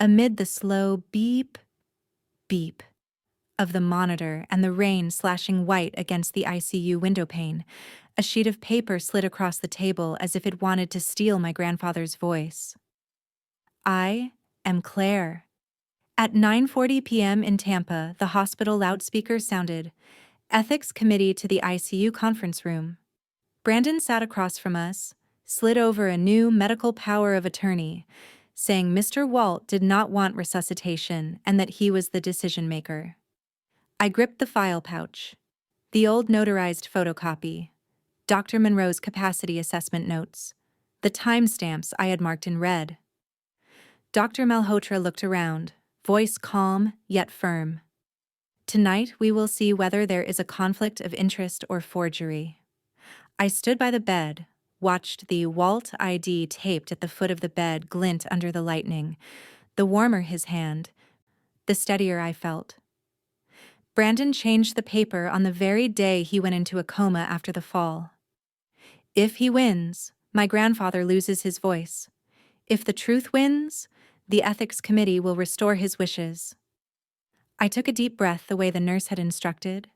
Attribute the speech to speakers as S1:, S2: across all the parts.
S1: Amid the slow beep, beep of the monitor and the rain slashing white against the ICU windowpane, a sheet of paper slid across the table as if it wanted to steal my grandfather's voice. I am Claire. At 9:40 p.m. in Tampa, the hospital loudspeaker sounded, "Ethics Committee to the ICU conference room." Brandon sat across from us, slid over a new medical power of attorney, saying Mr. Walt did not want resuscitation and that he was the decision maker. I gripped the file pouch. The old notarized photocopy, Dr. Monroe's capacity assessment notes, the timestamps I had marked in red. Dr. Malhotra looked around, voice calm yet firm. "Tonight we will see whether there is a conflict of interest or forgery." I stood by the bed, watched the Walt ID taped at the foot of the bed glint under the lightning. The warmer his hand, the steadier I felt. Brandon changed the paper on the very day he went into a coma after the fall. If he wins, my grandfather loses his voice. If the truth wins, the ethics committee will restore his wishes. I took a deep breath the way the nurse had instructed,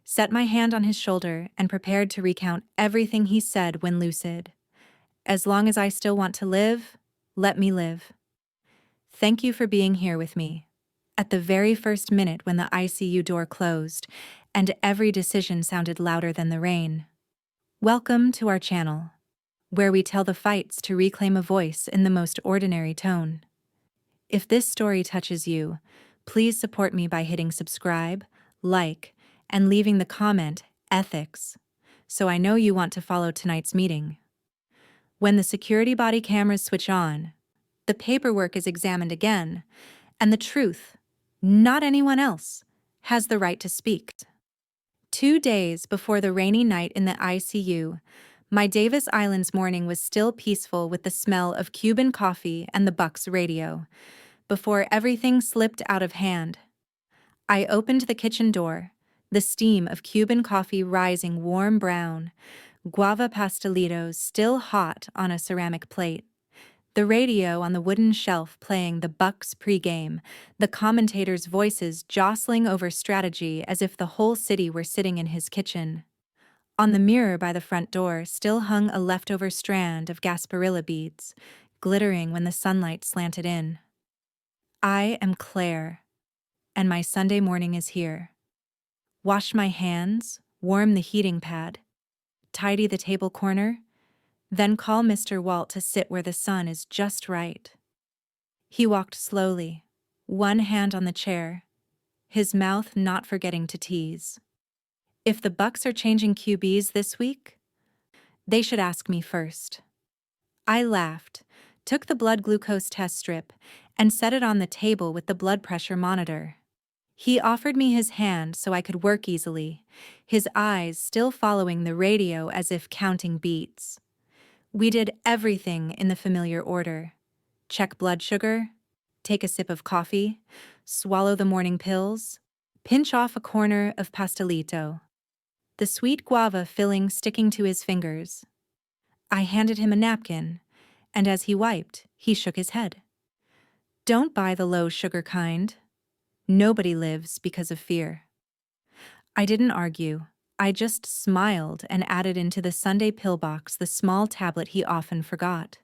S1: set my hand on his shoulder, and prepared to recount everything he said when lucid. As long as I still want to live, let me live. Thank you for being here with me. At the very first minute when the ICU door closed, and every decision sounded louder than the rain. Welcome to our channel, where we tell the fights to reclaim a voice in the most ordinary tone. If this story touches you, please support me by hitting subscribe, like, and leaving the comment, ethics, so I know you want to follow tonight's meeting. When the security body cameras switch on, the paperwork is examined again, and the truth, not anyone else, has the right to speak. 2 days before the rainy night in the ICU, my Davis Islands morning was still peaceful with the smell of Cuban coffee and the Bucks radio, before everything slipped out of hand. I opened the kitchen door, the steam of Cuban coffee rising warm brown, guava pastelitos still hot on a ceramic plate. The radio on the wooden shelf playing the Bucks pregame, the commentators' voices jostling over strategy as if the whole city were sitting in his kitchen. On the mirror by the front door still hung a leftover strand of Gasparilla beads, glittering when the sunlight slanted in. I am Claire, and my Sunday morning is here. Wash my hands, warm the heating pad, tidy the table corner, then call Mr. Walt to sit where the sun is just right. He walked slowly, one hand on the chair, his mouth not forgetting to tease. If the Bucks are changing QBs this week, they should ask me first. I laughed, took the blood glucose test strip, and set it on the table with the blood pressure monitor. He offered me his hand so I could work easily, his eyes still following the radio as if counting beats. We did everything in the familiar order. Check blood sugar, take a sip of coffee, swallow the morning pills, pinch off a corner of pastelito. The sweet guava filling sticking to his fingers. I handed him a napkin, and as he wiped, he shook his head. Don't buy the low-sugar kind. Nobody lives because of fear. I didn't argue. I just smiled and added into the Sunday pillbox the small tablet he often forgot.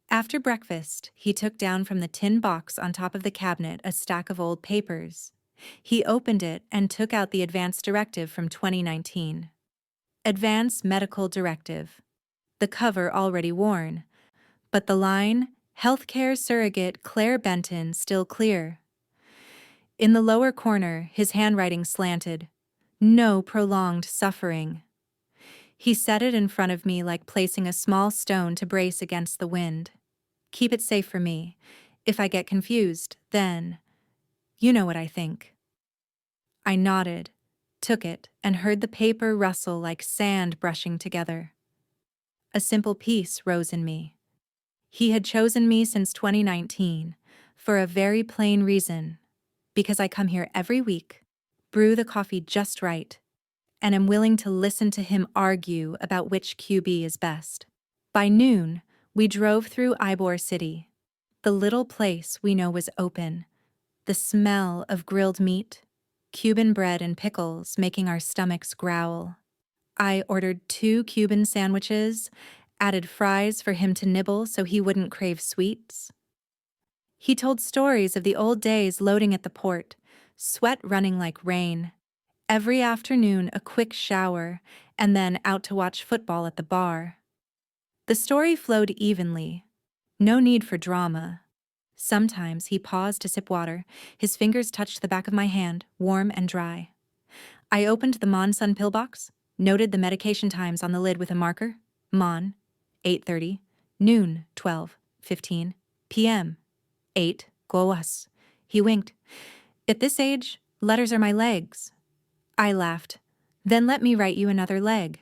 S1: After breakfast, he took down from the tin box on top of the cabinet a stack of old papers. He opened it and took out the Advance Directive from 2019. Advance Medical Directive. The cover already worn, but the line, Healthcare Surrogate Claire Benton, still clear. In the lower corner, his handwriting slanted. No prolonged suffering. He set it in front of me like placing a small stone to brace against the wind. Keep it safe for me. If I get confused, then, you know what I think. I nodded, took it, and heard the paper rustle like sand brushing together. A simple peace rose in me. He had chosen me since 2019, for a very plain reason. Because I come here every week, brew the coffee just right, and am willing to listen to him argue about which QB is best. By noon, we drove through Ybor City. The little place we know was open, the smell of grilled meat, Cuban bread and pickles making our stomachs growl. I ordered 2 Cuban sandwiches, added fries for him to nibble so he wouldn't crave sweets. He told stories of the old days loading at the port, sweat running like rain. Every afternoon, a quick shower, and then out to watch football at the bar. The story flowed evenly. No need for drama. Sometimes he paused to sip water. His fingers touched the back of my hand, warm and dry. I opened the Mon-Sun pill box, noted the medication times on the lid with a marker. Mon, 8:30, noon, 12:15, p.m., 8, Goas. He winked. At this age, letters are my legs. I laughed. Then let me write you another leg.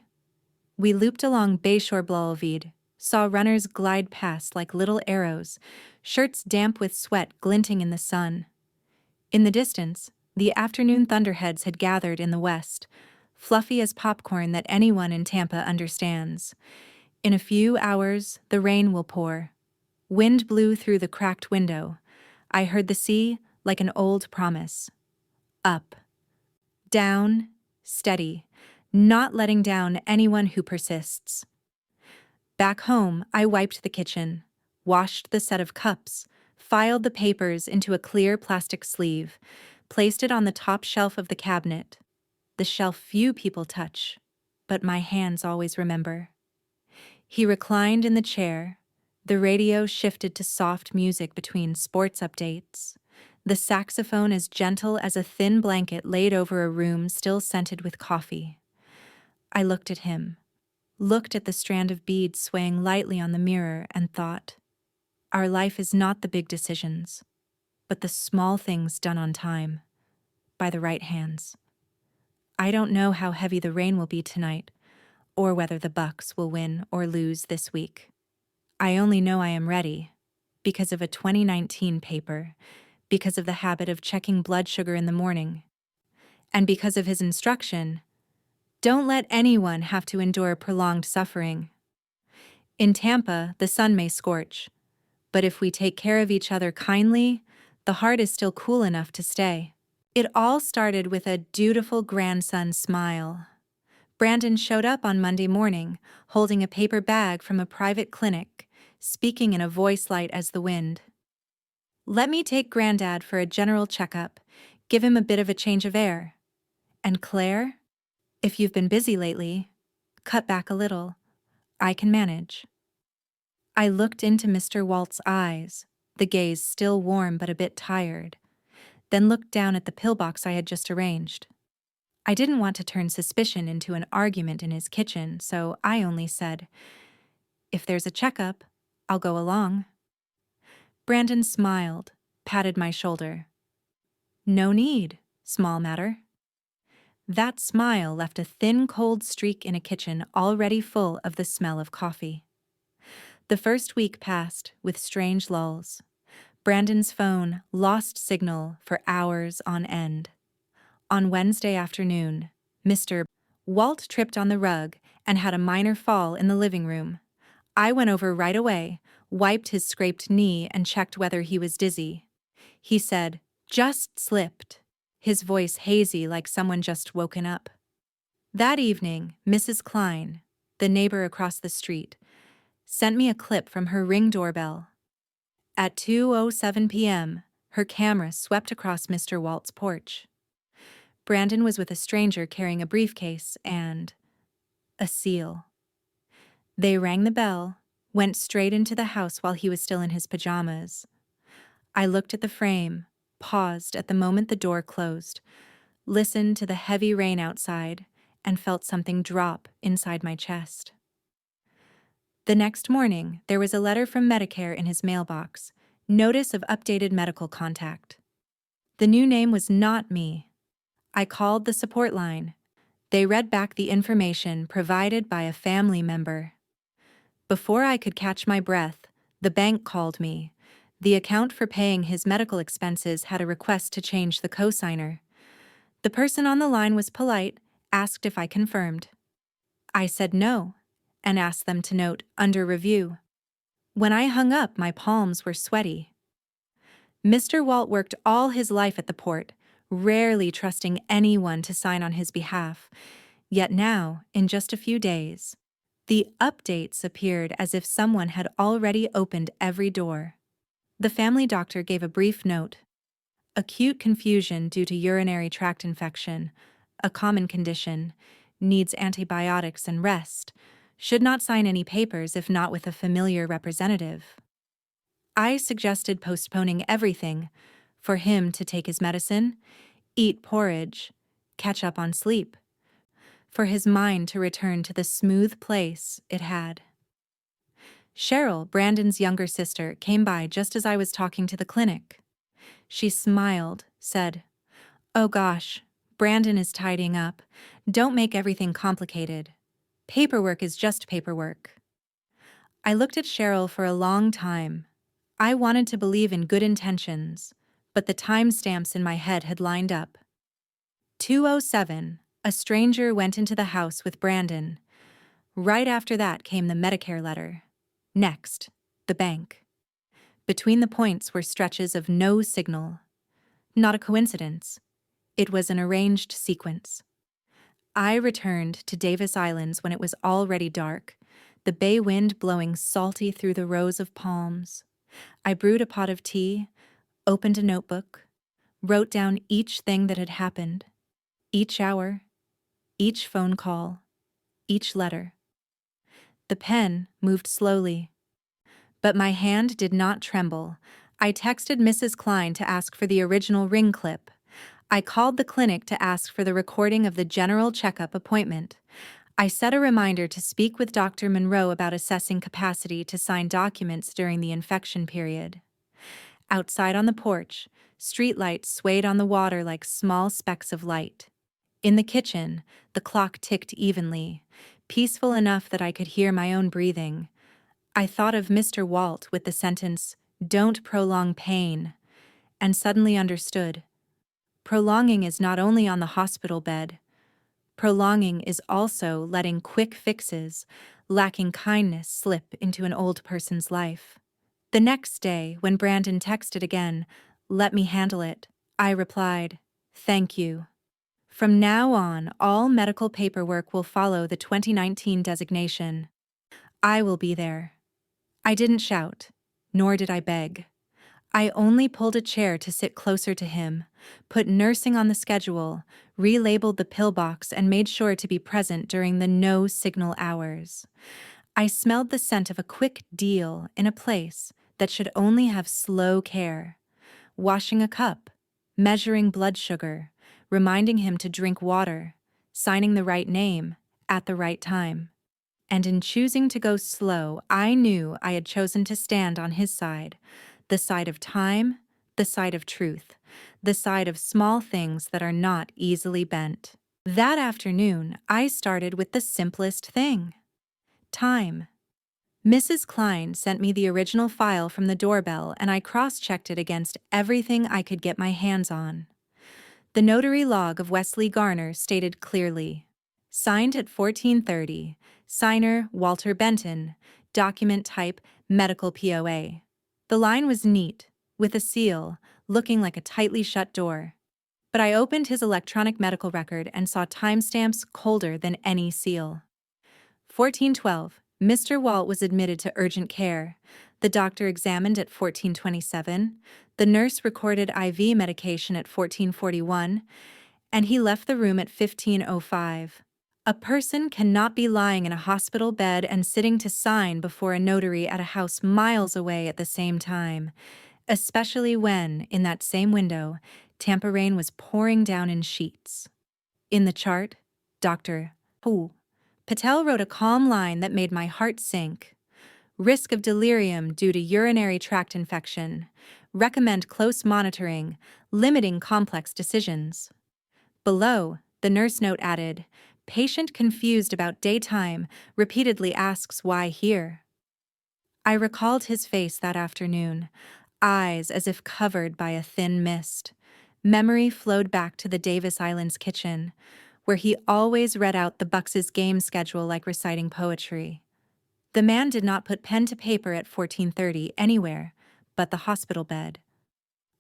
S1: We looped along Bayshore Blauvide, saw runners glide past like little arrows, shirts damp with sweat glinting in the sun. In the distance, the afternoon thunderheads had gathered in the west, fluffy as popcorn that anyone in Tampa understands. In a few hours, the rain will pour. Wind blew through the cracked window. I heard the sea like an old promise. Up. Down. Steady. Not letting down anyone who persists. Back home, I wiped the kitchen, washed the set of cups, filed the papers into a clear plastic sleeve, placed it on the top shelf of the cabinet, the shelf few people touch, but my hands always remember. He reclined in the chair. The radio shifted to soft music between sports updates, the saxophone as gentle as a thin blanket laid over a room still scented with coffee. I looked at him, looked at the strand of beads swaying lightly on the mirror, and thought, our life is not the big decisions, but the small things done on time, by the right hands. I don't know how heavy the rain will be tonight, or whether the Bucks will win or lose this week. I only know I am ready, because of a 2019 paper, because of the habit of checking blood sugar in the morning, and because of his instruction, don't let anyone have to endure prolonged suffering. In Tampa, the sun may scorch, but if we take care of each other kindly, the heart is still cool enough to stay. It all started with a dutiful grandson smile. Brandon showed up on Monday morning, holding a paper bag from a private clinic, speaking in a voice light as the wind. Let me take Granddad for a general checkup, give him a bit of a change of air. And Claire, if you've been busy lately, cut back a little. I can manage. I looked into Mr. Walt's eyes, the gaze still warm but a bit tired, then looked down at the pillbox I had just arranged. I didn't want to turn suspicion into an argument in his kitchen, so I only said, if there's a checkup, I'll go along. Brandon smiled, patted my shoulder. No need, small matter. That smile left a thin, cold streak in a kitchen already full of the smell of coffee. The first week passed with strange lulls. Brandon's phone lost signal for hours on end. On Wednesday afternoon, Mr. Walt tripped on the rug and had a minor fall in the living room. I went over right away, wiped his scraped knee, and checked whether he was dizzy. He said, just slipped, his voice hazy like someone just woken up. That evening, Mrs. Klein, the neighbor across the street, sent me a clip from her Ring doorbell. At 2:07 p.m., her camera swept across Mr. Walt's porch. Brandon was with a stranger carrying a briefcase and a seal. They rang the bell, went straight into the house while he was still in his pajamas. I looked at the frame, paused at the moment the door closed, listened to the heavy rain outside, and felt something drop inside my chest. The next morning, there was a letter from Medicare in his mailbox, notice of updated medical contact. The new name was not me. I called the support line. They read back the information provided by a family member. Before I could catch my breath, the bank called me. The account for paying his medical expenses had a request to change the cosigner. The person on the line was polite, asked if I confirmed. I said no, and asked them to note under review. When I hung up, my palms were sweaty. Mr. Walt worked all his life at the port, rarely trusting anyone to sign on his behalf. Yet now, in just a few days, the updates appeared as if someone had already opened every door. The family doctor gave a brief note. Acute confusion due to urinary tract infection, a common condition, needs antibiotics and rest, should not sign any papers if not with a familiar representative. I suggested postponing everything, for him to take his medicine, eat porridge, catch up on sleep, for his mind to return to the smooth place it had. Cheryl, Brandon's younger sister, came by just as I was talking to the clinic. She smiled, said, "Oh gosh, Brandon is tidying up. Don't make everything complicated. Paperwork is just paperwork." I looked at Cheryl for a long time. I wanted to believe in good intentions, but the timestamps in my head had lined up. 2:07, a stranger went into the house with Brandon. Right after that came the Medicare letter. Next, the bank. Between the points were stretches of no signal. Not a coincidence. It was an arranged sequence. I returned to Davis Islands when it was already dark, the bay wind blowing salty through the rows of palms. I brewed a pot of tea, opened a notebook, wrote down each thing that had happened, each hour, each phone call, each letter. The pen moved slowly, but my hand did not tremble. I texted Mrs. Klein to ask for the original ring clip. I called the clinic to ask for the recording of the general checkup appointment. I set a reminder to speak with Dr. Monroe about assessing capacity to sign documents during the infection period. Outside on the porch, streetlights swayed on the water like small specks of light. In the kitchen, the clock ticked evenly, peaceful enough that I could hear my own breathing. I thought of Mr. Walt with the sentence, "Don't prolong pain," and suddenly understood. Prolonging is not only on the hospital bed. Prolonging is also letting quick fixes, lacking kindness, slip into an old person's life. The next day, when Brandon texted again, "Let me handle it," I replied, "Thank you." From now on, all medical paperwork will follow the 2019 designation. I will be there. I didn't shout, nor did I beg. I only pulled a chair to sit closer to him, put nursing on the schedule, relabeled the pillbox, and made sure to be present during the no-signal hours. I smelled the scent of a quick deal in a place that should only have slow care. Washing a cup, measuring blood sugar, reminding him to drink water, signing the right name at the right time. And in choosing to go slow, I knew I had chosen to stand on his side, the side of time, the side of truth, the side of small things that are not easily bent. That afternoon, I started with the simplest thing: time. Mrs. Klein sent me the original file from the doorbell, and I cross-checked it against everything I could get my hands on. The notary log of Wesley Garner stated clearly, "Signed at 14:30, signer Walter Benton, document type medical POA." The line was neat, with a seal, looking like a tightly shut door. But I opened his electronic medical record and saw timestamps colder than any seal. 14:12, Mr. Walt was admitted to urgent care. The doctor examined at 14:27, the nurse recorded IV medication at 14:41, and he left the room at 15:05. A person cannot be lying in a hospital bed and sitting to sign before a notary at a house miles away at the same time, especially when, in that same window, Tampa rain was pouring down in sheets. In the chart, Dr. Patel wrote a calm line that made my heart sink. Risk of delirium due to urinary tract infection. Recommend close monitoring, limiting complex decisions. Below, the nurse note added, "Patient confused about daytime, repeatedly asks why here." I recalled his face that afternoon, eyes as if covered by a thin mist. Memory flowed back to the Davis Islands kitchen, where he always read out the Bucks' game schedule like reciting poetry. The man did not put pen to paper at 14:30 anywhere but the hospital bed.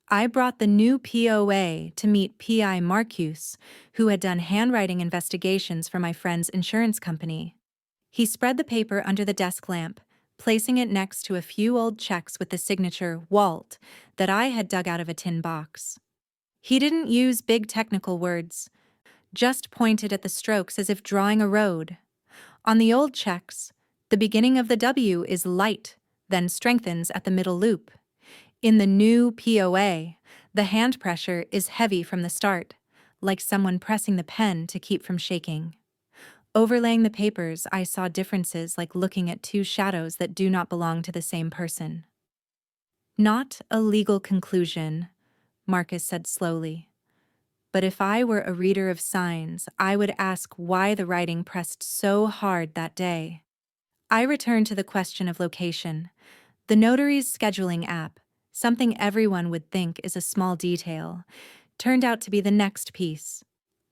S1: I brought the new POA to meet PI Marcuse, who had done handwriting investigations for my friend's insurance company. He spread the paper under the desk lamp, placing it next to a few old checks with the signature Walt that I had dug out of a tin box. He didn't use big technical words, just pointed at the strokes as if drawing a road. On the old checks, the beginning of the W is light, then strengthens at the middle loop. In the new POA, the hand pressure is heavy from the start, like someone pressing the pen to keep from shaking. Overlaying the papers, I saw differences like looking at two shadows that do not belong to the same person. Not a legal conclusion, Marcus said slowly. But if I were a reader of signs, I would ask why the writing pressed so hard that day. I returned to the question of location. The notary's scheduling app, something everyone would think is a small detail, turned out to be the next piece.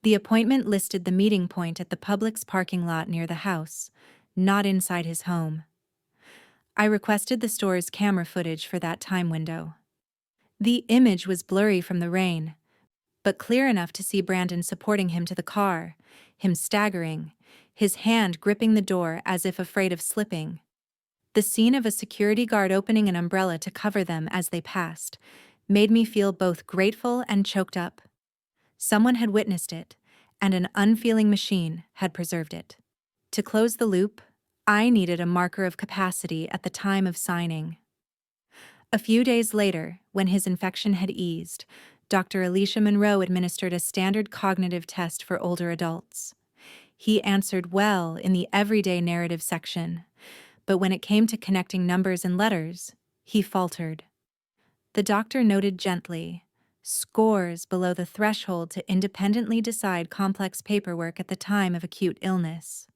S1: The appointment listed the meeting point at the Publix parking lot near the house, not inside his home. I requested the store's camera footage for that time window. The image was blurry from the rain, but clear enough to see Brandon supporting him to the car, him staggering, his hand gripping the door as if afraid of slipping. The scene of a security guard opening an umbrella to cover them as they passed made me feel both grateful and choked up. Someone had witnessed it, and an unfeeling machine had preserved it. To close the loop, I needed a marker of capacity at the time of signing. A few days later, when his infection had eased, Dr. Alicia Monroe administered a standard cognitive test for older adults. He answered well in the everyday narrative section, but when it came to connecting numbers and letters, he faltered. The doctor noted gently, scores below the threshold to independently decide complex paperwork at the time of acute illness.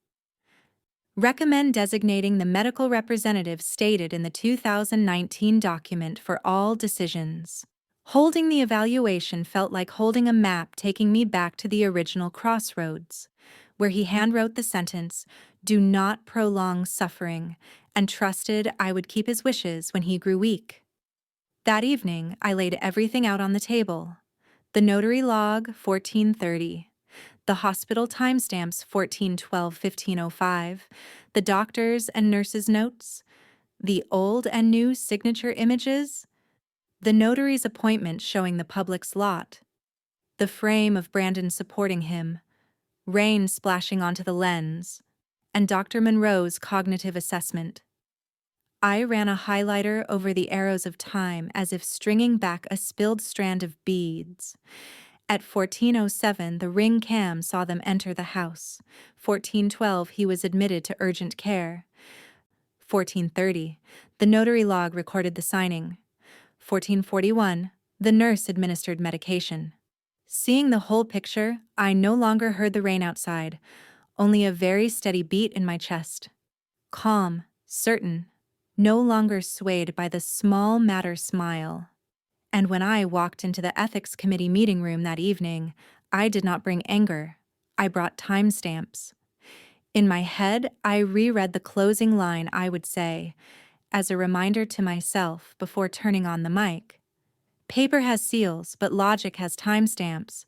S1: Recommend designating the medical representative stated in the 2019 document for all decisions. Holding the evaluation felt like holding a map taking me back to the original crossroads, where he handwrote the sentence, "Do not prolong suffering," and trusted I would keep his wishes when he grew weak. That evening, I laid everything out on the table. The notary log, 14:30. The hospital timestamps, 14/12/1505. The doctor's and nurse's notes. The old and new signature images. The notary's appointment showing the Publix lot. The frame of Brandon supporting him. Rain splashing onto the lens. And Dr. Monroe's cognitive assessment. I ran a highlighter over the arrows of time as if stringing back a spilled strand of beads. At 14:07, the ring cam saw them enter the house. 14:12, he was admitted to urgent care. 14:30, the notary log recorded the signing. 14:41, the nurse administered medication. Seeing the whole picture, I no longer heard the rain outside, only a very steady beat in my chest. Calm, certain, no longer swayed by the small matter smile. And when I walked into the ethics committee meeting room that evening, I did not bring anger. I brought timestamps. In my head, I reread the closing line I would say, as a reminder to myself before turning on the mic. Paper has seals, but logic has timestamps,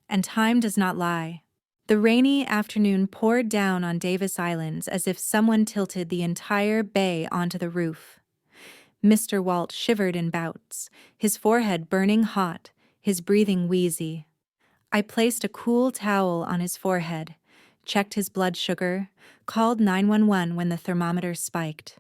S1: and time does not lie. The rainy afternoon poured down on Davis Islands as if someone tilted the entire bay onto the roof. Mr. Walt shivered in bouts, his forehead burning hot, his breathing wheezy. I placed a cool towel on his forehead, checked his blood sugar, called 911 when the thermometer spiked.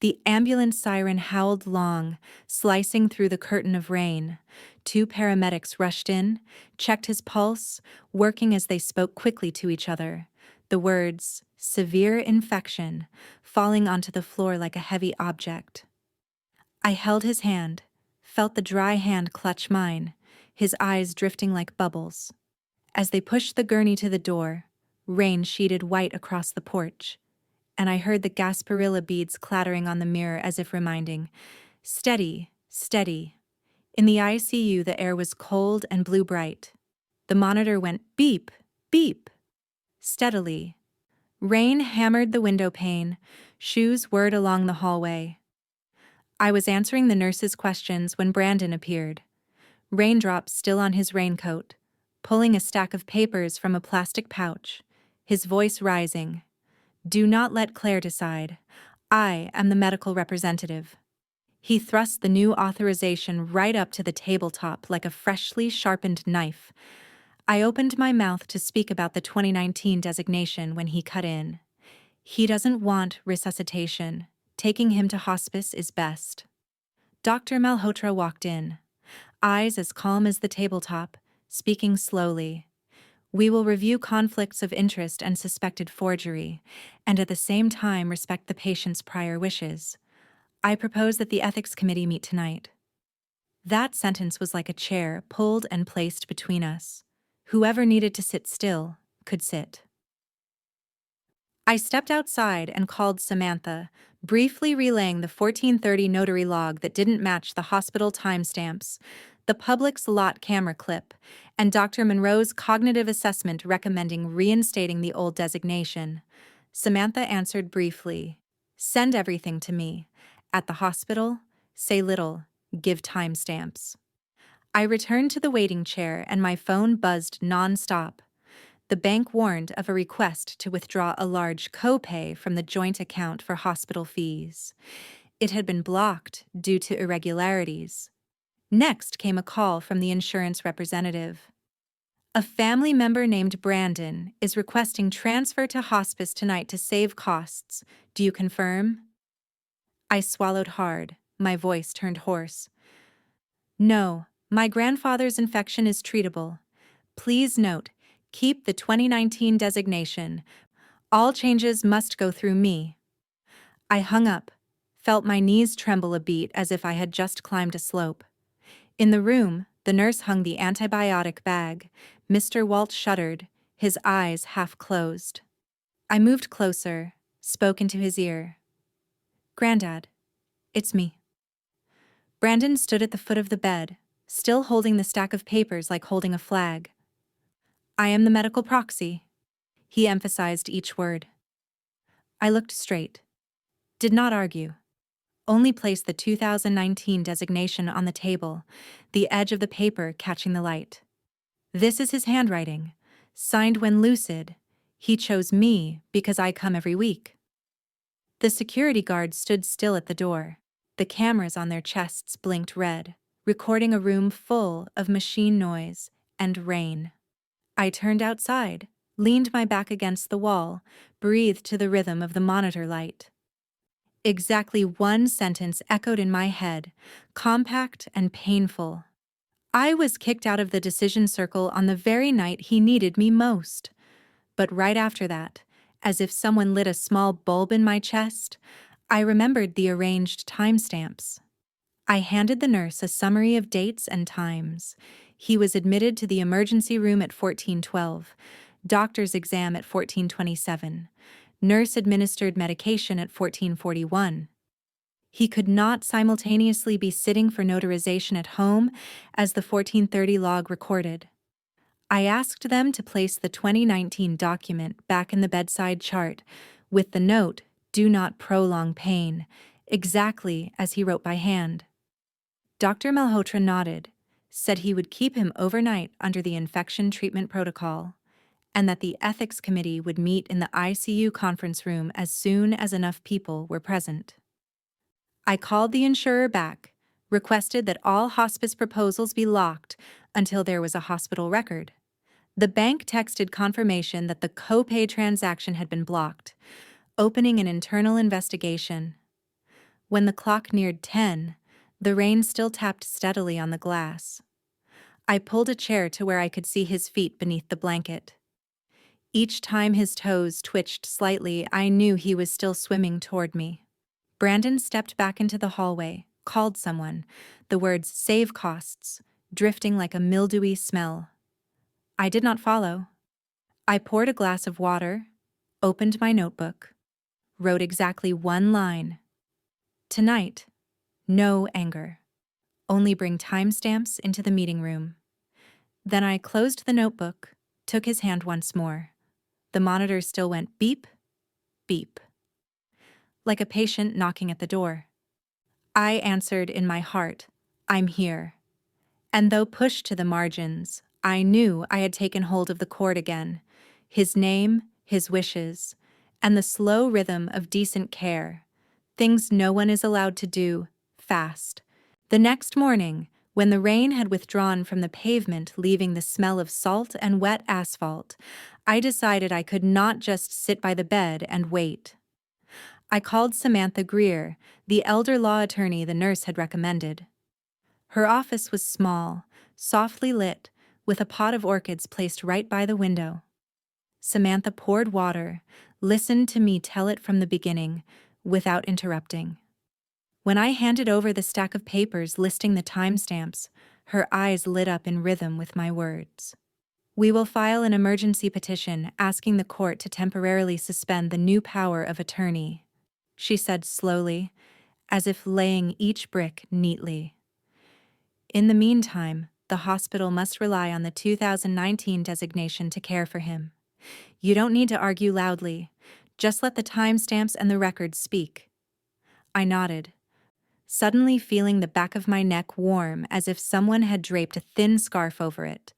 S1: The ambulance siren howled long, slicing through the curtain of rain. 2 paramedics rushed in, checked his pulse, working as they spoke quickly to each other. The words, "severe infection," falling onto the floor like a heavy object. I held his hand, felt the dry hand clutch mine, his eyes drifting like bubbles. As they pushed the gurney to the door, rain sheeted white across the porch, and I heard the gasparilla beads clattering on the mirror as if reminding, "Steady, steady." In the ICU, the air was cold and blue-bright. The monitor went beep, beep, steadily. Rain hammered the window pane, Shoes whirred along the hallway. I was answering the nurse's questions when Brandon appeared, raindrops still on his raincoat, pulling a stack of papers from a plastic pouch, his voice rising. "Do not let Claire decide. I am the medical representative." He thrust the new authorization right up to the tabletop like a freshly sharpened knife. I opened my mouth to speak about the 2019 designation when he cut in. "He doesn't want resuscitation. Taking him to hospice is best." Dr. Malhotra walked in, eyes as calm as the tabletop, speaking slowly. "We will review conflicts of interest and suspected forgery, and at the same time respect the patient's prior wishes. I propose that the ethics committee meet tonight." That sentence was like a chair pulled and placed between us. Whoever needed to sit still could sit. I stepped outside and called Samantha, briefly relaying the 1430 notary log that didn't match the hospital timestamps, the public's lot camera clip, and Dr. Monroe's cognitive assessment recommending reinstating the old designation. Samantha answered briefly, "Send everything to me. At the hospital, say little, give timestamps." I returned to the waiting chair and my phone buzzed non-stop. The bank warned of a request to withdraw a large copay from the joint account for hospital fees. It had been blocked due to irregularities. Next came a call from the insurance representative. "A family member named Brandon is requesting transfer to hospice tonight to save costs. Do you confirm?" I swallowed hard, my voice turned hoarse. "No, my grandfather's infection is treatable. Please note, keep the 2019 designation. All changes must go through me." I hung up, felt my knees tremble a beat as if I had just climbed a slope. In the room, the nurse hung the antibiotic bag. Mr. Walt shuddered, his eyes half closed. I moved closer, spoke into his ear. "Grandad, it's me." Brandon stood at the foot of the bed, still holding the stack of papers like holding a flag. "I am the medical proxy." He emphasized each word. I looked straight, did not argue, only placed the 2019 designation on the table, the edge of the paper catching the light. "This is his handwriting, signed when lucid. He chose me because I come every week." The security guard stood still at the door. The cameras on their chests blinked red, recording a room full of machine noise and rain. I turned outside, leaned my back against the wall, breathed to the rhythm of the monitor light. Exactly one sentence echoed in my head, compact and painful. I was kicked out of the decision circle on the very night he needed me most. But right after that, as if someone lit a small bulb in my chest, I remembered the arranged timestamps. I handed the nurse a summary of dates and times. He was admitted to the emergency room at 14:12, doctor's exam at 14:27, nurse-administered medication at 14:41. He could not simultaneously be sitting for notarization at home as the 1430 log recorded. I asked them to place the 2019 document back in the bedside chart with the note, "Do not prolong pain," exactly as he wrote by hand. Dr. Malhotra nodded, said he would keep him overnight under the infection treatment protocol, and that the ethics committee would meet in the ICU conference room as soon as enough people were present. I called the insurer back, requested that all hospice proposals be locked until there was a hospital record. The bank texted confirmation that the copay transaction had been blocked, opening an internal investigation. When the clock neared 10, the rain still tapped steadily on the glass. I pulled a chair to where I could see his feet beneath the blanket. Each time his toes twitched slightly, I knew he was still swimming toward me. Brandon stepped back into the hallway, called someone, the words "save costs," drifting like a mildewy smell. I did not follow. I poured a glass of water, opened my notebook, wrote exactly one line. "Tonight, no anger. Only bring timestamps into the meeting room." Then I closed the notebook, took his hand once more. The monitor still went beep, beep. like a patient knocking at the door. I answered in my heart, "I'm here." And though pushed to the margins, I knew I had taken hold of the cord again, his name, his wishes, and the slow rhythm of decent care, things no one is allowed to do, fast. The next morning, when the rain had withdrawn from the pavement, leaving the smell of salt and wet asphalt, I decided I could not just sit by the bed and wait. I called Samantha Greer, the elder law attorney the nurse had recommended. Her office was small, softly lit, with a pot of orchids placed right by the window. Samantha poured water, listened to me tell it from the beginning, without interrupting. When I handed over the stack of papers listing the timestamps, her eyes lit up in rhythm with my words. "We will file an emergency petition asking the court to temporarily suspend the new power of attorney," she said slowly, as if laying each brick neatly. "In the meantime, the hospital must rely on the 2019 designation to care for him. You don't need to argue loudly. Just let the timestamps and the records speak." I nodded, suddenly feeling the back of my neck warm as if someone had draped a thin scarf over it.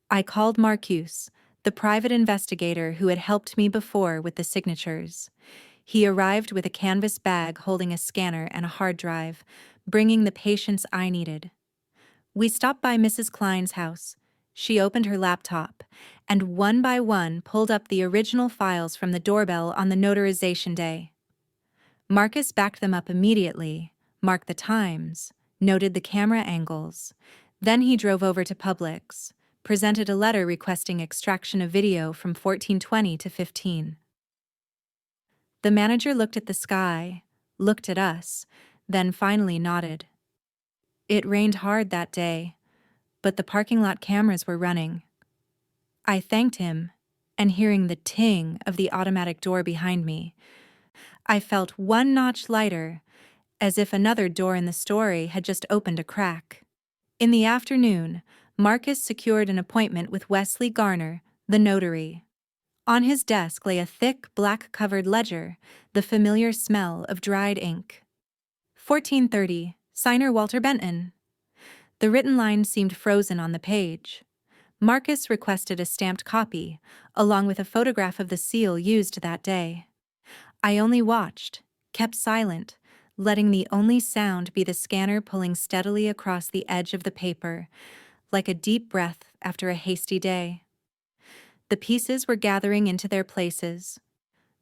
S1: I called Marcus, the private investigator who had helped me before with the signatures. He arrived with a canvas bag holding a scanner and a hard drive, bringing the patients I needed. We stopped by Mrs. Klein's house. She opened her laptop, and one by one pulled up the original files from the doorbell on the notarization day. Marcus backed them up immediately, marked the times, noted the camera angles. Then he drove over to Publix, presented a letter requesting extraction of video from 1420 to 15. The manager looked at the sky, looked at us, then finally nodded. It rained hard that day, but the parking lot cameras were running. I thanked him, and hearing the ting of the automatic door behind me, I felt one notch lighter, as if another door in the story had just opened a crack. In the afternoon, Marcus secured an appointment with Wesley Garner, the notary. On his desk lay a thick, black-covered ledger, the familiar smell of dried ink. 1430, signer Walter Benton. The written line seemed frozen on the page. Marcus requested a stamped copy, along with a photograph of the seal used that day. I only watched, kept silent, letting the only sound be the scanner pulling steadily across the edge of the paper, like a deep breath after a hasty day. The pieces were gathering into their places.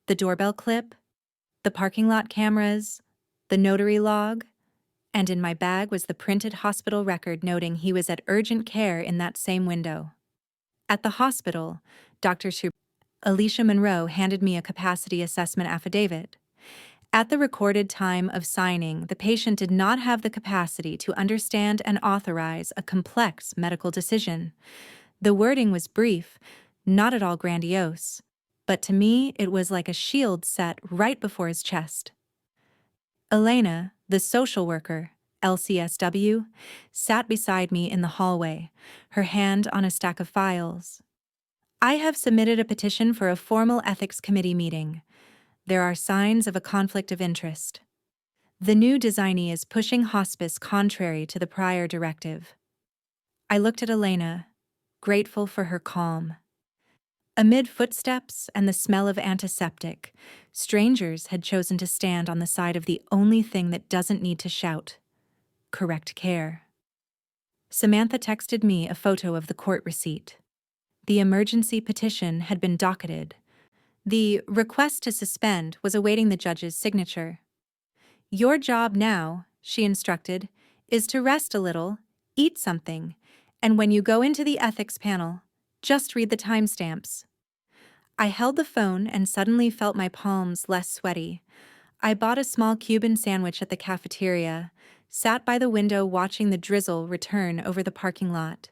S1: The doorbell clip, the parking lot cameras, the notary log, and in my bag was the printed hospital record noting he was at urgent care in that same window. At the hospital, Dr. Alicia Monroe handed me a capacity assessment affidavit. At the recorded time of signing, the patient did not have the capacity to understand and authorize a complex medical decision. The wording was brief, not at all grandiose, but to me it was like a shield set right before his chest. Elena, the social worker, LCSW, sat beside me in the hallway, her hand on a stack of files. "I have submitted a petition for a formal ethics committee meeting. There are signs of a conflict of interest. The new designee is pushing hospice contrary to the prior directive." I looked at Elena, grateful for her calm. Amid footsteps and the smell of antiseptic, strangers had chosen to stand on the side of the only thing that doesn't need to shout: correct care. Samantha texted me a photo of the court receipt. The emergency petition had been docketed. The request to suspend was awaiting the judge's signature. "Your job now," she instructed, "is to rest a little, eat something, and when you go into the ethics panel, just read the timestamps." I held the phone and suddenly felt my palms less sweaty. I bought a small Cuban sandwich at the cafeteria, sat by the window watching the drizzle return over the parking lot.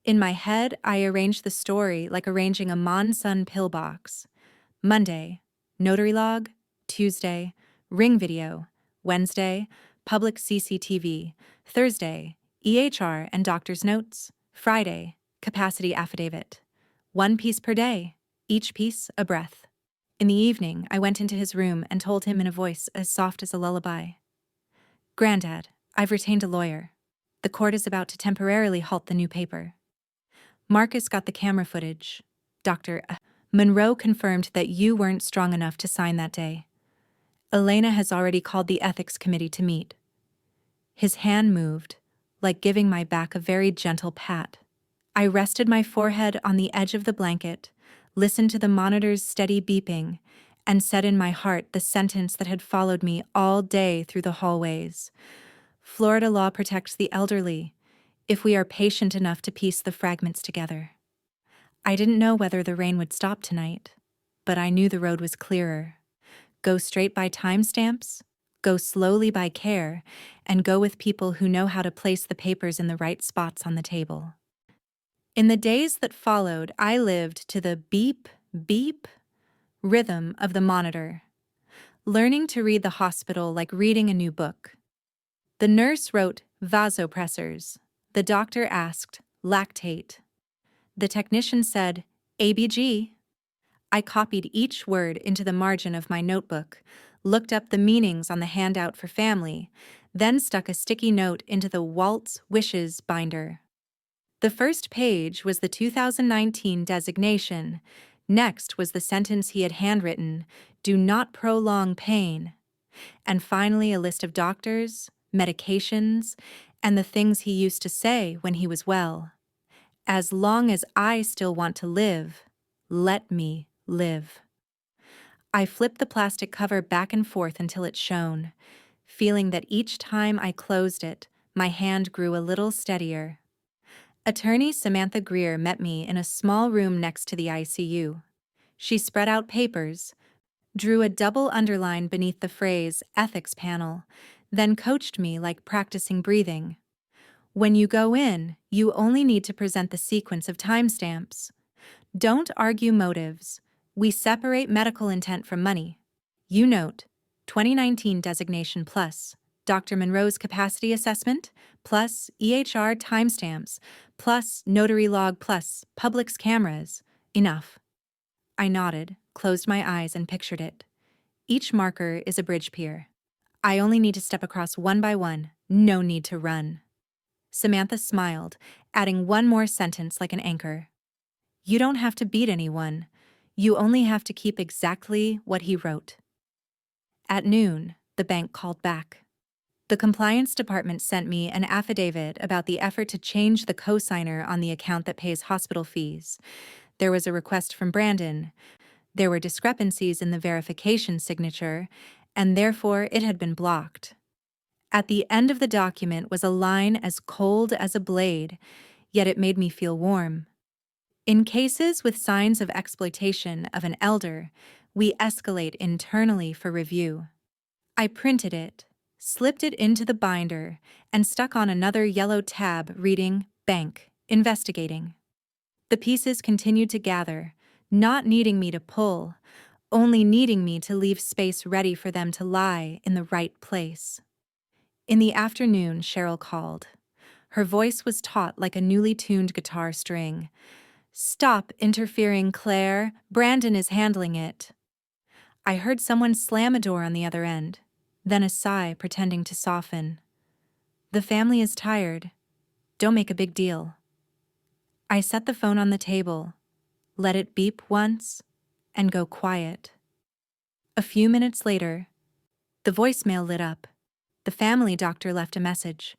S1: In my head, I arranged the story like arranging a monsun pillbox. Monday, notary log. Tuesday, ring video. Wednesday, public CCTV. Thursday, EHR and doctor's notes. Friday, capacity affidavit. One piece per day, each piece a breath. In the evening, I went into his room and told him in a voice as soft as a lullaby. "Granddad, I've retained a lawyer. The court is about to temporarily halt the new paper. Marcus got the camera footage. Dr. Monroe confirmed that you weren't strong enough to sign that day. Elena has already called the ethics committee to meet." His hand moved, like giving my back a very gentle pat. I rested my forehead on the edge of the blanket, listened to the monitor's steady beeping, and said in my heart the sentence that had followed me all day through the hallways. Florida law protects the elderly, if we are patient enough to piece the fragments together. I didn't know whether the rain would stop tonight, but I knew the road was clearer. Go straight by timestamps, go slowly by care, and go with people who know how to place the papers in the right spots on the table. In the days that followed, I lived to the beep, beep rhythm of the monitor, learning to read the hospital like reading a new book. The nurse wrote vasopressors. The doctor asked lactate. The technician said ABG. I copied each word into the margin of my notebook, looked up the meanings on the handout for family, then stuck a sticky note into the Walt's Wishes binder. The first page was the 2019 designation. Next was the sentence he had handwritten, "Do not prolong pain." And finally a list of doctors, medications, and the things he used to say when he was well. As long as I still want to live, let me live. I flipped the plastic cover back and forth until it shone, feeling that each time I closed it, my hand grew a little steadier. Attorney Samantha Greer met me in a small room next to the ICU. She spread out papers, drew a double underline beneath the phrase ethics panel, then coached me like practicing breathing. "When you go in, you only need to present the sequence of timestamps. Don't argue motives. We separate medical intent from money. You note, 2019 designation plus Dr. Monroe's capacity assessment plus EHR timestamps plus notary log plus Publix cameras. Enough." I nodded, closed my eyes, and pictured it. Each marker is a bridge pier. I only need to step across one by one, no need to run. Samantha smiled, adding one more sentence like an anchor. "You don't have to beat anyone. You only have to keep exactly what he wrote." At noon, the bank called back. The compliance department sent me an affidavit about the effort to change the cosigner on the account that pays hospital fees. There was a request from Brandon. There were discrepancies in the verification signature, and therefore it had been blocked. At the end of the document was a line as cold as a blade, yet it made me feel warm. "In cases with signs of exploitation of an elder, we escalate internally for review." I printed it, slipped it into the binder, and stuck on another yellow tab reading "Bank, Investigating." The pieces continued to gather, not needing me to pull, only needing me to leave space ready for them to lie in the right place. In the afternoon, Cheryl called. Her voice was taut like a newly tuned guitar string. "Stop interfering, Claire. Brandon is handling it." I heard someone slam a door on the other end, then a sigh pretending to soften. "The family is tired. Don't make a big deal." I set the phone on the table, let it beep once, and go quiet. A few minutes later, the voicemail lit up. The family doctor left a message.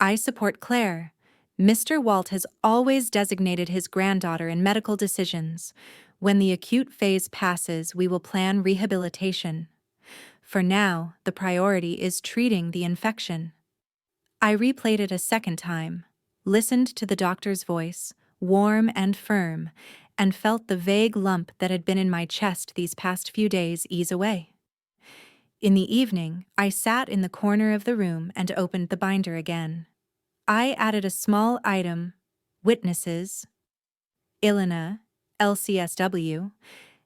S1: "I support Claire. Mr. Walt has always designated his granddaughter in medical decisions. When the acute phase passes, we will plan rehabilitation. For now, the priority is treating the infection." I replayed it a second time, listened to the doctor's voice, warm and firm, and felt the vague lump that had been in my chest these past few days ease away. In the evening, I sat in the corner of the room and opened the binder again. I added a small item, witnesses. Ilana, LCSW,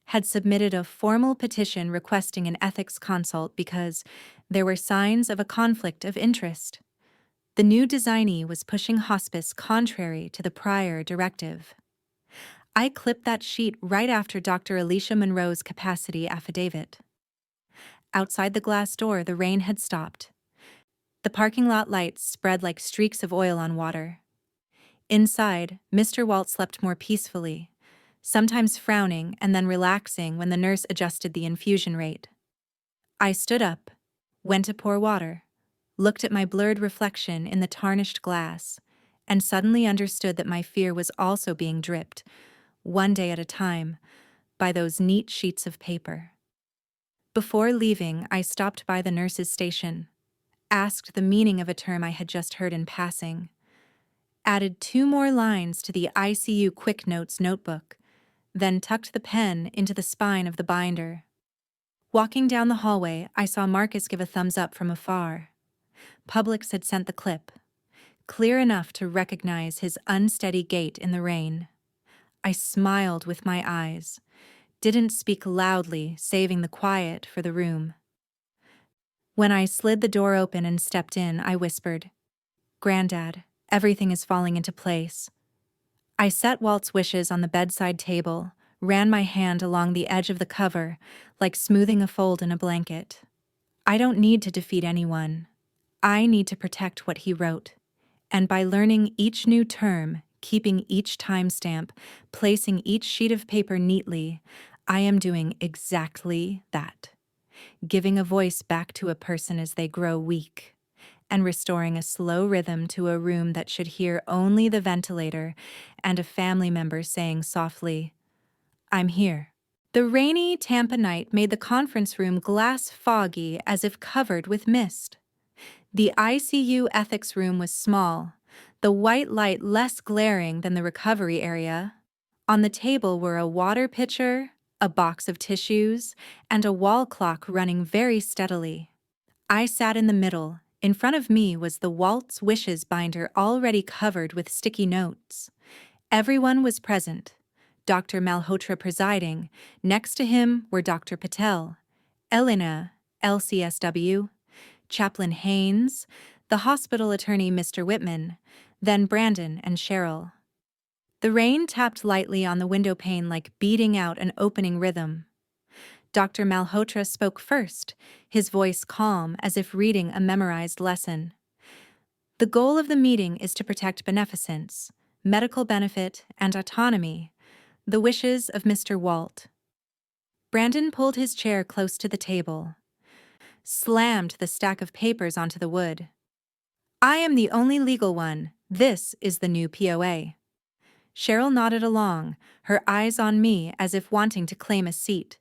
S1: had submitted a formal petition requesting an ethics consult because there were signs of a conflict of interest. The new designee was pushing hospice contrary to the prior directive. I clipped that sheet right after Dr. Alicia Monroe's capacity affidavit. Outside the glass door, the rain had stopped. The parking lot lights spread like streaks of oil on water. Inside, Mr. Walt slept more peacefully, sometimes frowning and then relaxing when the nurse adjusted the infusion rate. I stood up, went to pour water, looked at my blurred reflection in the tarnished glass, and suddenly understood that my fear was also being dripped, one day at a time, by those neat sheets of paper. Before leaving, I stopped by the nurse's station, asked the meaning of a term I had just heard in passing, added 2 more lines to the ICU Quick Notes notebook, then tucked the pen into the spine of the binder. Walking down the hallway, I saw Marcus give a thumbs up from afar. Publix had sent the clip, clear enough to recognize his unsteady gait in the rain. I smiled with my eyes, didn't speak loudly, saving the quiet for the room. When I slid the door open and stepped in, I whispered, "Granddad, everything is falling into place." I set Walt's wishes on the bedside table, ran my hand along the edge of the cover, like smoothing a fold in a blanket. I don't need to defeat anyone. I need to protect what he wrote. And by learning each new term, keeping each timestamp, placing each sheet of paper neatly, I am doing exactly that. Giving a voice back to a person as they grow weak, and restoring a slow rhythm to a room that should hear only the ventilator and a family member saying softly, "I'm here." The rainy Tampa night made the conference room glass foggy as if covered with mist. The ICU ethics room was small, the white light less glaring than the recovery area. On the table were a water pitcher, a box of tissues, and a wall clock running very steadily. I sat in the middle. In front of me was the Walt's Wishes binder already covered with sticky notes. Everyone was present. Dr. Malhotra presiding. Next to him were Dr. Patel, Elena, LCSW, Chaplain Haynes, the hospital attorney Mr. Whitman, then Brandon and Cheryl. The rain tapped lightly on the window pane like beating out an opening rhythm. Dr. Malhotra spoke first, his voice calm as if reading a memorized lesson. The goal of the meeting is to protect beneficence, medical benefit, and autonomy, the wishes of Mr. Walt. Brandon pulled his chair close to the table, slammed the stack of papers onto the wood. "I am the only legal one. This is the new POA." Cheryl nodded along, her eyes on me as if wanting to claim a seat.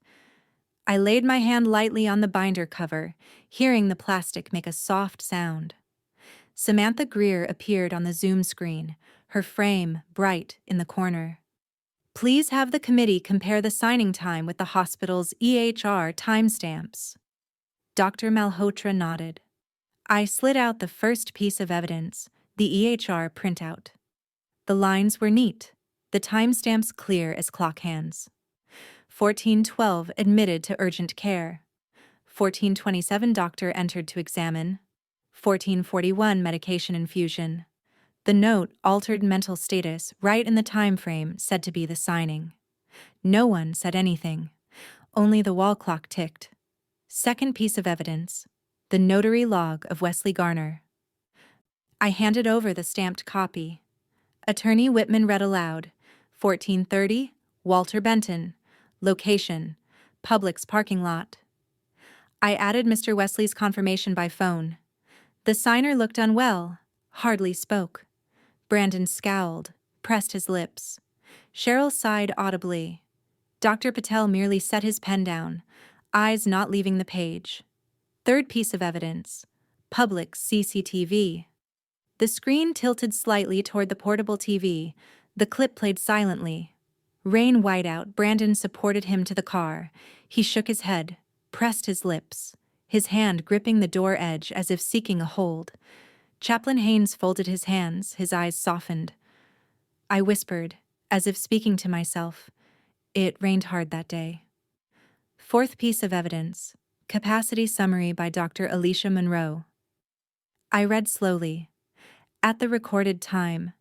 S1: I laid my hand lightly on the binder cover, hearing the plastic make a soft sound. Samantha Greer appeared on the Zoom screen, her frame bright in the corner. "Please have the committee compare the signing time with the hospital's EHR timestamps." Dr. Malhotra nodded. I slid out the first piece of evidence, the EHR printout. The lines were neat, the timestamps clear as clock hands. 1412 admitted to urgent care. 1427 doctor entered to examine. 1441 medication infusion. The note altered mental status right in the time frame said to be the signing. No one said anything. Only the wall clock ticked. Second piece of evidence, the notary log of Wesley Garner. I handed over the stamped copy. Attorney Whitman read aloud, 1430, Walter Benton, location, Publix parking lot. I added Mr. Wesley's confirmation by phone. The signer looked unwell, hardly spoke. Brandon scowled, pressed his lips. Cheryl sighed audibly. Dr. Patel merely set his pen down, eyes not leaving the page. Third piece of evidence, Publix CCTV. The screen tilted slightly toward the portable TV. The clip played silently. Rain whiteout, Brandon supported him to the car. He shook his head, pressed his lips, his hand gripping the door edge as if seeking a hold. Chaplain Haynes folded his hands, his eyes softened. I whispered, as if speaking to myself, "It rained hard that day." Fourth piece of evidence, capacity summary by Dr. Alicia Monroe. I read slowly. At the recorded time,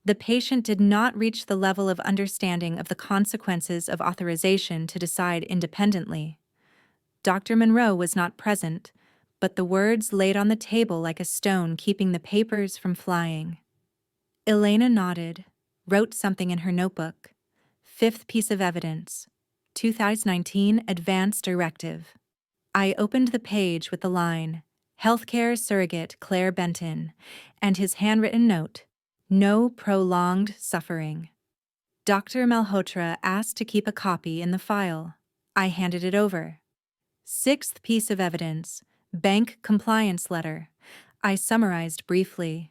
S1: The patient did not reach the level of understanding of the consequences of authorization to decide independently. Dr. Monroe was not present, but the words laid on the table like a stone, keeping the papers from flying. Elena nodded, wrote something in her notebook. Fifth piece of evidence. 2019 Advance Directive. I opened the page with the line, Healthcare Surrogate Claire Benton, and his handwritten note, No prolonged suffering. Dr. Malhotra asked to keep a copy in the file. I handed it over. Sixth piece of evidence, bank compliance letter. I summarized briefly.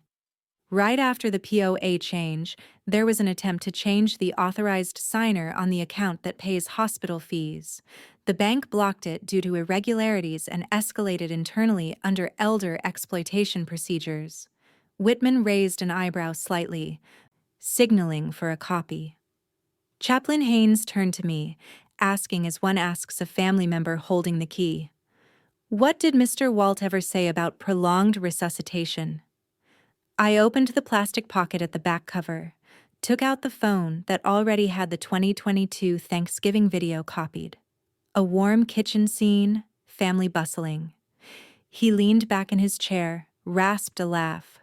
S1: Right after the POA change, there was an attempt to change the authorized signer on the account that pays hospital fees. The bank blocked it due to irregularities and escalated internally under elder exploitation procedures. Whitman raised an eyebrow slightly, signaling for a copy. Chaplain Haynes turned to me, asking as one asks a family member holding the key. What did Mr. Walt ever say about prolonged resuscitation? I opened the plastic pocket at the back cover, took out the phone that already had the 2022 Thanksgiving video copied. A warm kitchen scene, family bustling. He leaned back in his chair, rasped a laugh.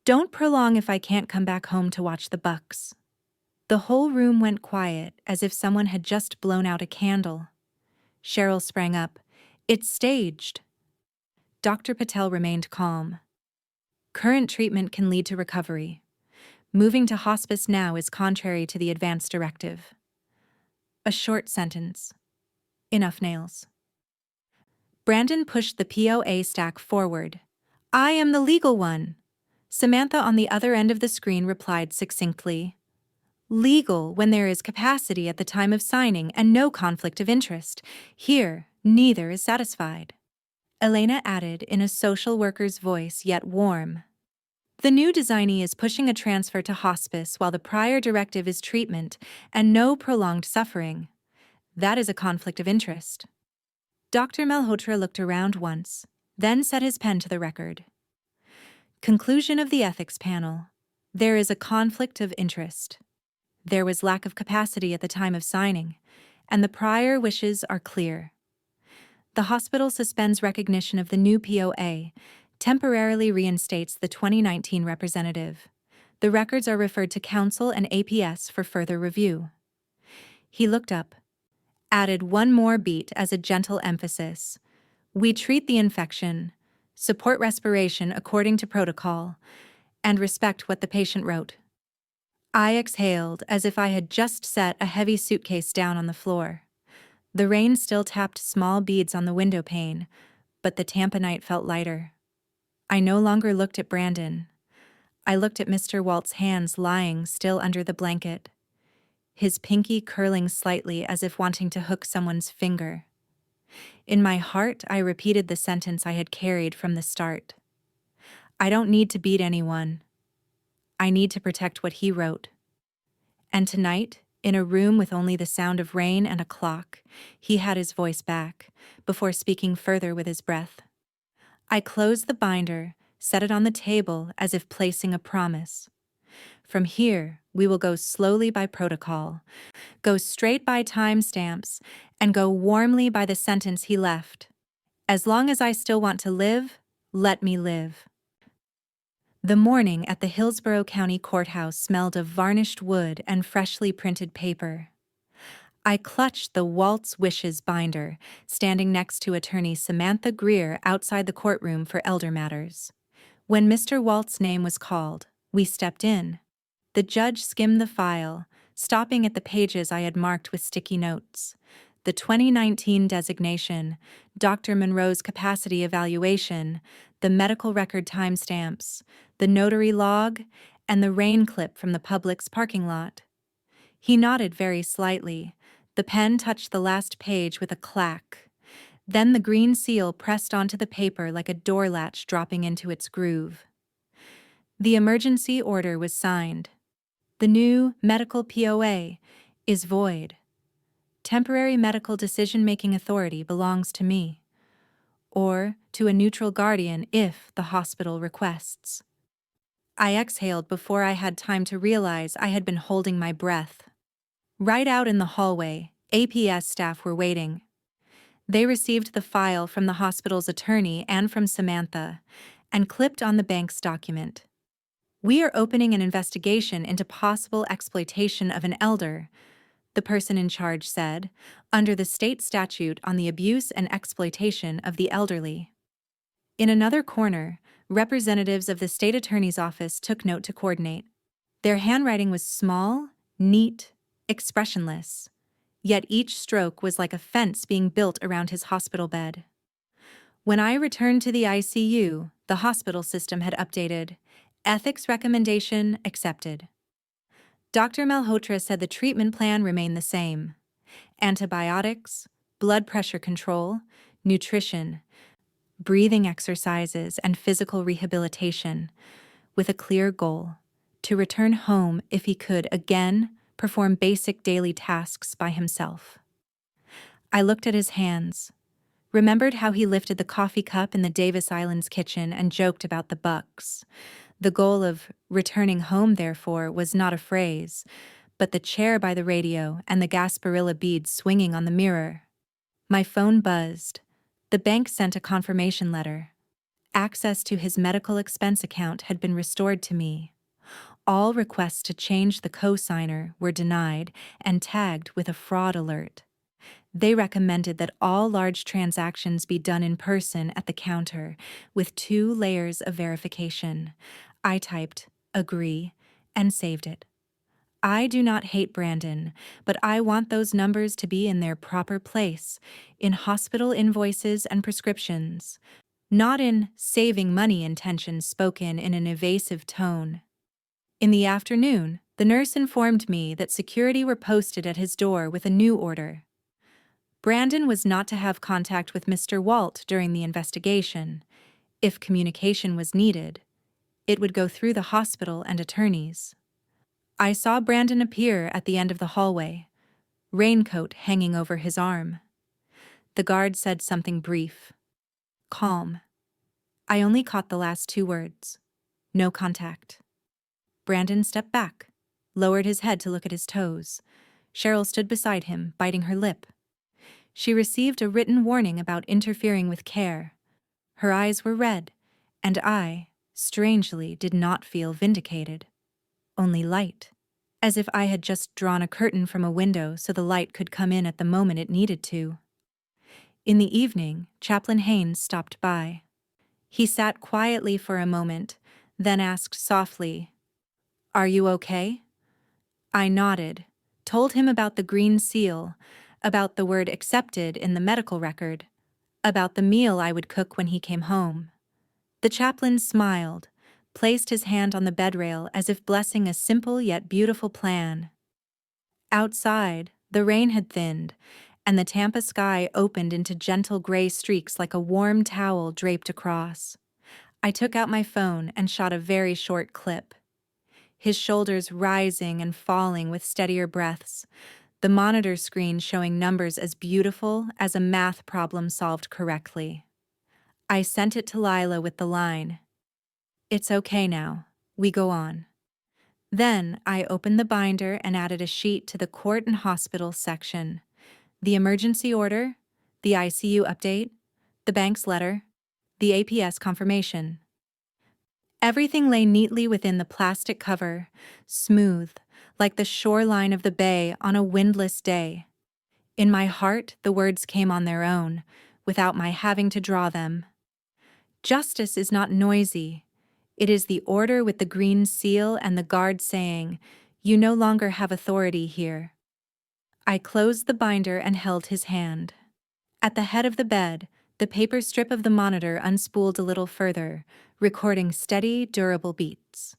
S1: Don't prolong if I can't come back home to watch the Bucks. The whole room went quiet, as if someone had just blown out a candle. Cheryl sprang up. It's staged. Dr. Patel remained calm. Current treatment can lead to recovery. Moving to hospice now is contrary to the advance directive. A short sentence. Enough nails. Brandon pushed the POA stack forward. I am the legal one. Samantha on the other end of the screen replied succinctly. Legal when there is capacity at the time of signing and no conflict of interest. Here, neither is satisfied. Elena added in a social worker's voice, yet warm. The new designee is pushing a transfer to hospice while the prior directive is treatment and no prolonged suffering. That is a conflict of interest. Dr. Malhotra looked around once, then set his pen to the record. Conclusion of the ethics panel. There is a conflict of interest. There was lack of capacity at the time of signing, and the prior wishes are clear. The hospital suspends recognition of the new POA, temporarily reinstates the 2019 representative. The records are referred to Council and APS for further review. He looked up, added one more beat as a gentle emphasis. We treat the infection, support respiration according to protocol, and respect what the patient wrote. I exhaled as if I had just set a heavy suitcase down on the floor. The rain still tapped small beads on the window pane, but the tamponite felt lighter. I no longer looked at Brandon. I looked at Mr. Walt's hands lying still under the blanket, his pinky curling slightly as if wanting to hook someone's finger. In my heart, I repeated the sentence I had carried from the start. I don't need to beat anyone. I need to protect what he wrote. And tonight, in a room with only the sound of rain and a clock, he had his voice back, before speaking further with his breath. I closed the binder, set it on the table as if placing a promise. From here, we will go slowly by protocol, go straight by timestamps, and go warmly by the sentence he left. As long as I still want to live, let me live. The morning at the Hillsborough County Courthouse smelled of varnished wood and freshly printed paper. I clutched the Walt's Wishes binder, standing next to attorney Samantha Greer outside the courtroom for elder matters. When Mr. Walt's name was called, we stepped in. The judge skimmed the file, stopping at the pages I had marked with sticky notes. The 2019 designation, Dr. Monroe's capacity evaluation, the medical record timestamps, the notary log, and the rain clip from the Publix parking lot. He nodded very slightly. The pen touched the last page with a clack. Then the green seal pressed onto the paper like a door latch dropping into its groove. The emergency order was signed. The new medical POA is void. Temporary medical decision-making authority belongs to me, or to a neutral guardian if the hospital requests. I exhaled before I had time to realize I had been holding my breath. Right out in the hallway, APS staff were waiting. They received the file from the hospital's attorney and from Samantha, and clipped on the bank's document. "We are opening an investigation into possible exploitation of an elder," the person in charge said, "under the state statute on the abuse and exploitation of the elderly." In another corner, representatives of the state attorney's office took note to coordinate. Their handwriting was small, neat, expressionless, yet each stroke was like a fence being built around his hospital bed. When I returned to the ICU, the hospital system had updated. Ethics recommendation accepted. Dr. Malhotra said the treatment plan remained the same: antibiotics, blood pressure control, nutrition, breathing exercises, and physical rehabilitation, with a clear goal: to return home if he could again perform basic daily tasks by himself. I looked at his hands, remembered how he lifted the coffee cup in the Davis Islands kitchen and joked about the bucks. The goal of returning home, therefore, was not a phrase, but the chair by the radio and the Gasparilla beads swinging on the mirror. My phone buzzed. The bank sent a confirmation letter. Access to his medical expense account had been restored to me. All requests to change the co-signer were denied and tagged with a fraud alert. They recommended that all large transactions be done in person at the counter, with 2 layers of verification. I typed "agree" and saved it. I do not hate Brandon, but I want those numbers to be in their proper place, in hospital invoices and prescriptions, not in saving money intentions spoken in an evasive tone. In the afternoon, the nurse informed me that security were posted at his door with a new order. Brandon was not to have contact with Mr. Walt during the investigation. If communication was needed, it would go through the hospital and attorneys. I saw Brandon appear at the end of the hallway, raincoat hanging over his arm. The guard said something brief. "Calm." I only caught the last 2 words. No contact. Brandon stepped back, lowered his head to look at his toes. Cheryl stood beside him, biting her lip. She received a written warning about interfering with care. Her eyes were red, and I, strangely, did not feel vindicated. Only light, as if I had just drawn a curtain from a window so the light could come in at the moment it needed to. In the evening, Chaplain Haynes stopped by. He sat quietly for a moment, then asked softly, "Are you okay?" I nodded, told him about the green seal, about the word accepted in the medical record, about the meal I would cook when he came home. The chaplain smiled, placed his hand on the bedrail as if blessing a simple yet beautiful plan. Outside, the rain had thinned, and the Tampa sky opened into gentle gray streaks like a warm towel draped across. I took out my phone and shot a very short clip. His shoulders rising and falling with steadier breaths, the monitor screen showing numbers as beautiful as a math problem solved correctly. I sent it to Lila with the line, "It's okay now. We go on." Then I opened the binder and added a sheet to the court and hospital section. The emergency order, the ICU update, the bank's letter, the APS confirmation. Everything lay neatly within the plastic cover, smooth, like the shoreline of the bay on a windless day. In my heart, the words came on their own, without my having to draw them. Justice is not noisy. It is the order with the green seal and the guard saying, "You no longer have authority here." I closed the binder and held his hand. At the head of the bed, the paper strip of the monitor unspooled a little further, recording steady, durable beats.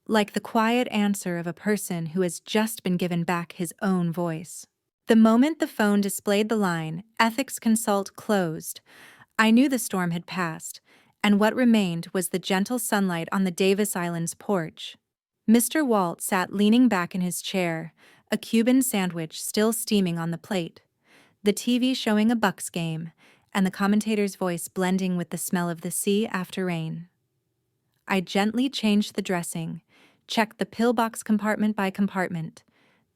S1: Like the quiet answer of a person who has just been given back his own voice. The moment the phone displayed the line, "Ethics Consult" closed, I knew the storm had passed, and what remained was the gentle sunlight on the Davis Islands porch. Mr. Walt sat leaning back in his chair, a Cuban sandwich still steaming on the plate, the TV showing a Bucks game, and the commentator's voice blending with the smell of the sea after rain. I gently changed the dressing, checked the pillbox compartment by compartment,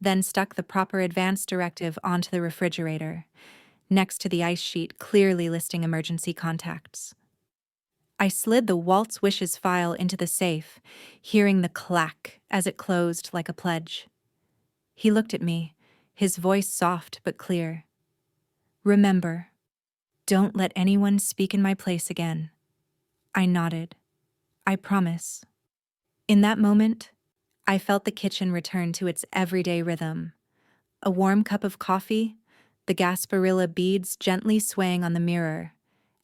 S1: then stuck the proper advance directive onto the refrigerator, next to the ice sheet clearly listing emergency contacts. I slid the Walt's Wishes file into the safe, hearing the clack as it closed like a pledge. He looked at me, his voice soft but clear. "Remember, don't let anyone speak in my place again." I nodded. "I promise." In that moment, I felt the kitchen return to its everyday rhythm. A warm cup of coffee, the Gasparilla beads gently swaying on the mirror,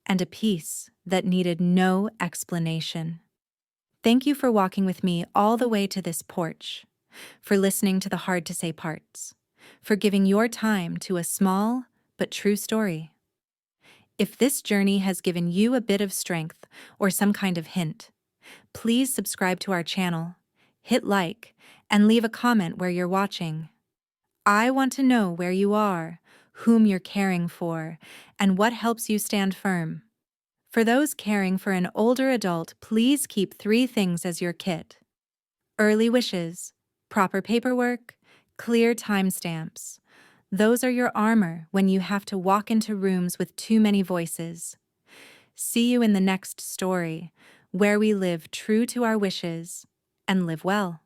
S1: and a peace that needed no explanation. Thank you for walking with me all the way to this porch, for listening to the hard-to-say parts, for giving your time to a small but true story. If this journey has given you a bit of strength or some kind of hint, please subscribe to our channel, hit like, and leave a comment where you're watching. I want to know where you are, whom you're caring for, and what helps you stand firm. For those caring for an older adult, please keep 3 things as your kit: early wishes, proper paperwork, clear timestamps. Those are your armor when you have to walk into rooms with too many voices. See you in the next story, where we live true to our wishes and live well.